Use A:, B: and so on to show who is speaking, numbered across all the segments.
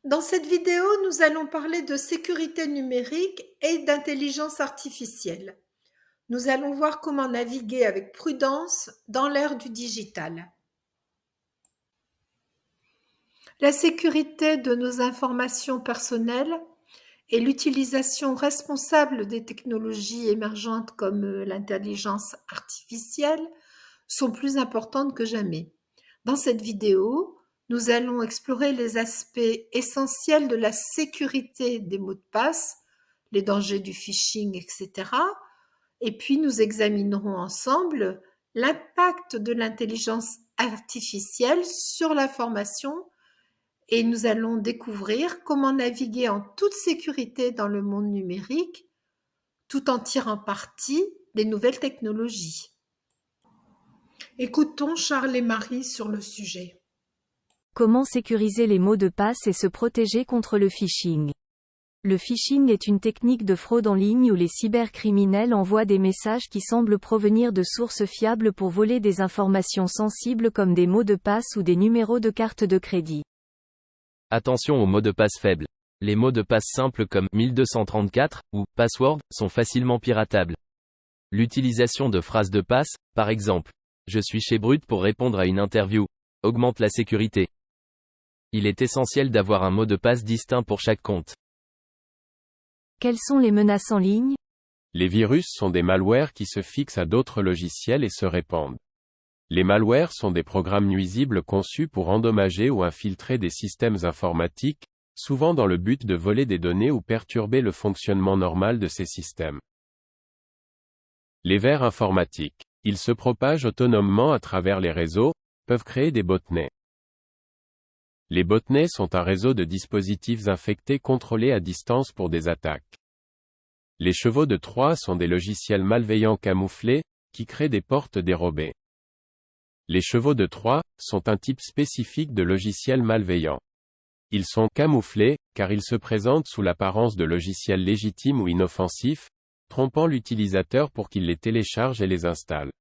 A: Dans cette vidéo, nous allons parler de sécurité numérique et d'intelligence artificielle. Nous allons voir comment naviguer avec prudence dans l'ère du digital. La sécurité de nos informations personnelles et l'utilisation responsable des technologies émergentes comme l'intelligence artificielle sont plus importantes que jamais. Dans cette vidéo, nous allons explorer les aspects essentiels de la sécurité des mots de passe, les dangers du phishing, etc. Et puis nous examinerons ensemble l'impact de l'intelligence artificielle sur l'information et nous allons découvrir comment naviguer en toute sécurité dans le monde numérique tout en tirant parti des nouvelles technologies. Écoutons Charles et Marie sur le sujet.
B: Comment sécuriser les mots de passe et se protéger contre le phishing? Le phishing est une technique de fraude en ligne où les cybercriminels envoient des messages qui semblent provenir de sources fiables pour voler des informations sensibles comme des mots de passe ou des numéros de carte de crédit.
C: Attention aux mots de passe faibles. Les mots de passe simples comme 1234 ou password sont facilement piratables. L'utilisation de phrases de passe, par exemple, je suis chez Brut pour répondre à une interview, augmente la sécurité. Il est essentiel d'avoir un mot de passe distinct pour chaque compte.
B: Quelles sont les menaces en ligne?
D: Les virus sont des malwares qui se fixent à d'autres logiciels et se répandent. Les malwares sont des programmes nuisibles conçus pour endommager ou infiltrer des systèmes informatiques, souvent dans le but de voler des données ou perturber le fonctionnement normal de ces systèmes. Les vers informatiques. Ils se propagent autonomement à travers les réseaux, peuvent créer des botnets. Les botnets sont un réseau de dispositifs infectés contrôlés à distance pour des attaques. Les chevaux de Troie sont des logiciels malveillants camouflés, qui créent des portes dérobées. Les chevaux de Troie sont un type spécifique de logiciels malveillants. Ils sont camouflés, car ils se présentent sous l'apparence de logiciels légitimes ou inoffensifs, trompant l'utilisateur pour qu'il les télécharge et les installe.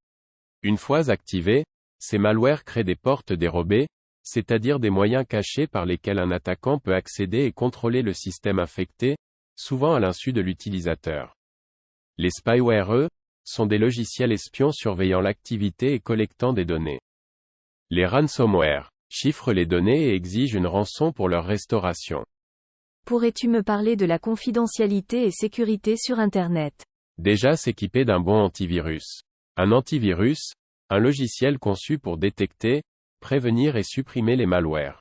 D: Une fois activés, ces malwares créent des portes dérobées, c'est-à-dire des moyens cachés par lesquels un attaquant peut accéder et contrôler le système infecté, souvent à l'insu de l'utilisateur. Les spyware, eux, sont des logiciels espions surveillant l'activité et collectant des données. Les ransomware chiffrent les données et exigent une rançon pour leur restauration.
B: Pourrais-tu me parler de la confidentialité et sécurité sur Internet?
D: Déjà s'équiper d'un bon antivirus. Un antivirus, un logiciel conçu pour détecter, prévenir et supprimer les malwares.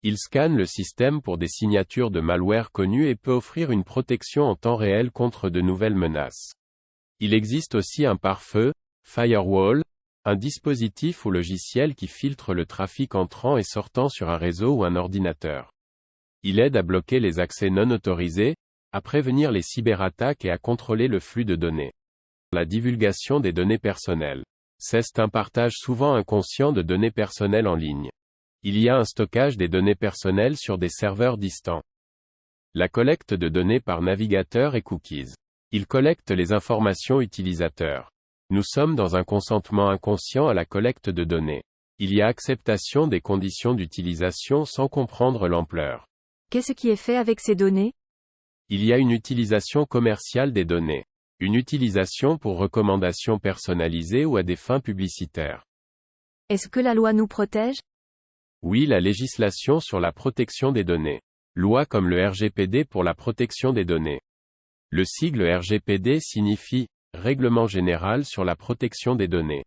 D: Il scanne le système pour des signatures de malware connues et peut offrir une protection en temps réel contre de nouvelles menaces. Il existe aussi un pare-feu, firewall, un dispositif ou logiciel qui filtre le trafic entrant et sortant sur un réseau ou un ordinateur. Il aide à bloquer les accès non autorisés, à prévenir les cyberattaques et à contrôler le flux de données. La divulgation des données personnelles. C'est un partage souvent inconscient de données personnelles en ligne. Il y a un stockage des données personnelles sur des serveurs distants. La collecte de données par navigateur et cookies. Il collecte les informations utilisateurs. Nous sommes dans un consentement inconscient à la collecte de données. Il y a acceptation des conditions d'utilisation sans comprendre l'ampleur.
B: Qu'est-ce qui est fait avec ces données?
D: Il y a une utilisation commerciale des données. Une utilisation pour recommandations personnalisées ou à des fins publicitaires.
B: Est-ce que la loi nous protège?
D: Oui, la législation sur la protection des données. Loi comme le RGPD pour la protection des données. Le sigle RGPD signifie « Règlement général sur la protection des données ».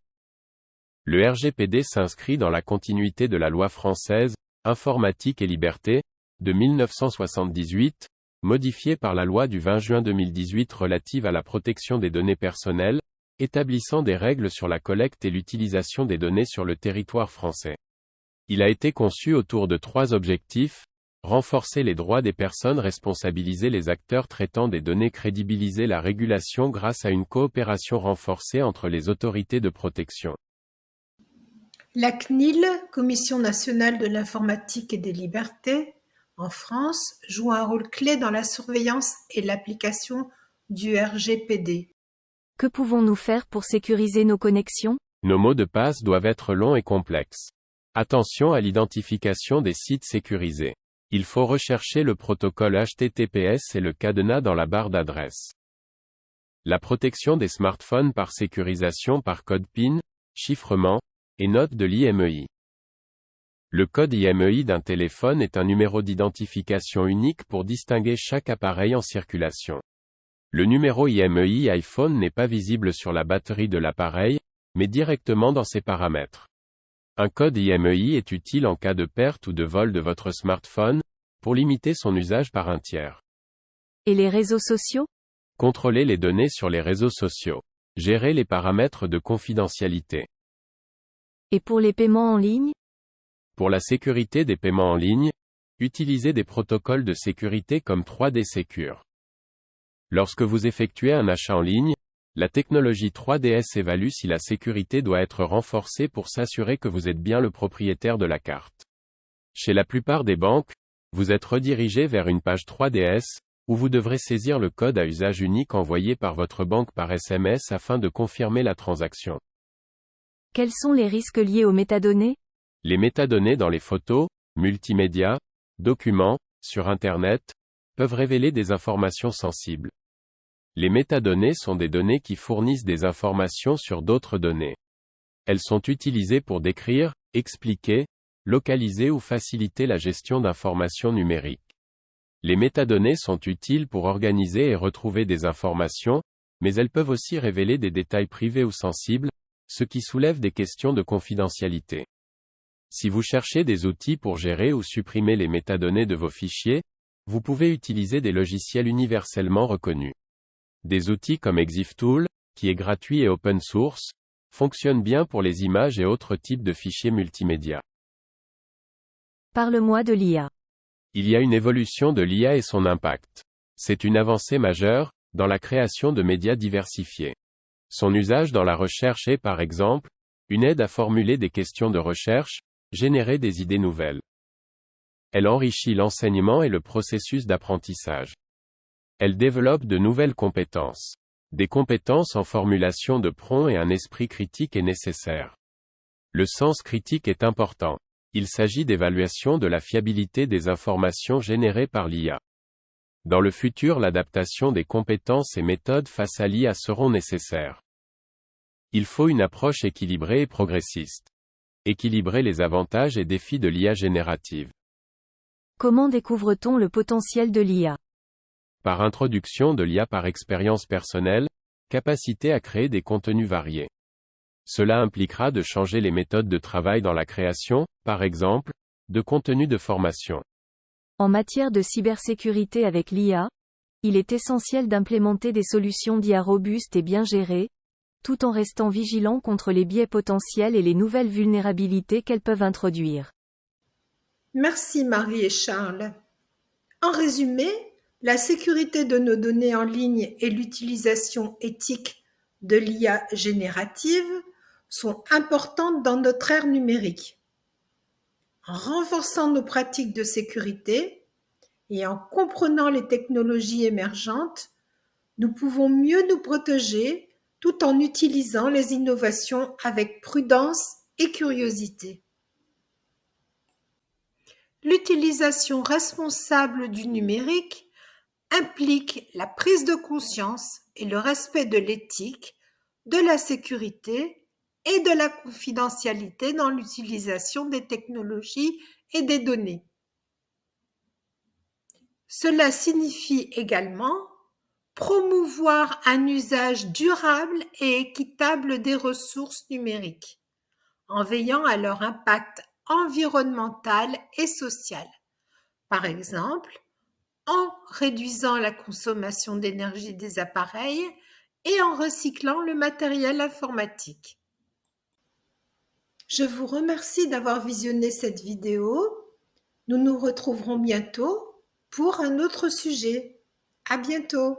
D: Le RGPD s'inscrit dans la continuité de la loi française « Informatique et liberté » de 1978, modifiée par la loi du 20 juin 2018 relative à la protection des données personnelles, établissant des règles sur la collecte et l'utilisation des données sur le territoire français. Il a été conçu autour de 3 objectifs: renforcer les droits des personnes, responsabiliser les acteurs traitant des données, crédibiliser la régulation grâce à une coopération renforcée entre les autorités de protection.
A: La CNIL, Commission nationale de l'informatique et des libertés, en France, joue un rôle clé dans la surveillance et l'application du RGPD.
B: Que pouvons-nous faire pour sécuriser nos connexions?
D: Nos mots de passe doivent être longs et complexes. Attention à l'identification des sites sécurisés. Il faut rechercher le protocole HTTPS et le cadenas dans la barre d'adresse. La protection des smartphones par sécurisation par code PIN, chiffrement, et note de l'IMEI. Le code IMEI d'un téléphone est un numéro d'identification unique pour distinguer chaque appareil en circulation. Le numéro IMEI iPhone n'est pas visible sur la batterie de l'appareil, mais directement dans ses paramètres. Un code IMEI est utile en cas de perte ou de vol de votre smartphone, pour limiter son usage par un tiers.
B: Et les réseaux sociaux?
D: Contrôler les données sur les réseaux sociaux. Gérer les paramètres de confidentialité.
B: Et pour les paiements en ligne?
D: Pour la sécurité des paiements en ligne, utilisez des protocoles de sécurité comme 3D Secure. Lorsque vous effectuez un achat en ligne, la technologie 3DS évalue si la sécurité doit être renforcée pour s'assurer que vous êtes bien le propriétaire de la carte. Chez la plupart des banques, vous êtes redirigé vers une page 3DS, où vous devrez saisir le code à usage unique envoyé par votre banque par SMS afin de confirmer la transaction.
B: Quels sont les risques liés aux métadonnées?
D: Les métadonnées dans les photos, multimédia, documents, sur Internet, peuvent révéler des informations sensibles. Les métadonnées sont des données qui fournissent des informations sur d'autres données. Elles sont utilisées pour décrire, expliquer, localiser ou faciliter la gestion d'informations numériques. Les métadonnées sont utiles pour organiser et retrouver des informations, mais elles peuvent aussi révéler des détails privés ou sensibles, ce qui soulève des questions de confidentialité. Si vous cherchez des outils pour gérer ou supprimer les métadonnées de vos fichiers, vous pouvez utiliser des logiciels universellement reconnus. Des outils comme ExifTool, qui est gratuit et open source, fonctionnent bien pour les images et autres types de fichiers multimédia.
B: Parle-moi de l'IA.
D: Il y a une évolution de l'IA et son impact. C'est une avancée majeure, dans la création de médias diversifiés. Son usage dans la recherche est par exemple, une aide à formuler des questions de recherche, générer des idées nouvelles. Elle enrichit l'enseignement et le processus d'apprentissage. Elle développe de nouvelles compétences. Des compétences en formulation de prompts et un esprit critique est nécessaire. Le sens critique est important. Il s'agit d'évaluation de la fiabilité des informations générées par l'IA. Dans le futur, l'adaptation des compétences et méthodes face à l'IA seront nécessaires. Il faut une approche équilibrée et progressiste. Équilibrer les avantages et défis de l'IA générative.
B: Comment découvre-t-on le potentiel de l'IA?
D: Par introduction de l'IA par expérience personnelle, capacité à créer des contenus variés. Cela impliquera de changer les méthodes de travail dans la création, par exemple, de contenus de formation.
B: En matière de cybersécurité avec l'IA, il est essentiel d'implémenter des solutions d'IA robustes et bien gérées, tout en restant vigilant contre les biais potentiels et les nouvelles vulnérabilités qu'elles peuvent introduire.
A: Merci Marie et Charles. En résumé, la sécurité de nos données en ligne et l'utilisation éthique de l'IA générative sont importantes dans notre ère numérique. En renforçant nos pratiques de sécurité et en comprenant les technologies émergentes, nous pouvons mieux nous protéger tout en utilisant les innovations avec prudence et curiosité. L'utilisation responsable du numérique implique la prise de conscience et le respect de l'éthique, de la sécurité et de la confidentialité dans l'utilisation des technologies et des données. Cela signifie également promouvoir un usage durable et équitable des ressources numériques, en veillant à leur impact environnemental et social. Par exemple, en réduisant la consommation d'énergie des appareils et en recyclant le matériel informatique. Je vous remercie d'avoir visionné cette vidéo. Nous nous retrouverons bientôt pour un autre sujet. À bientôt.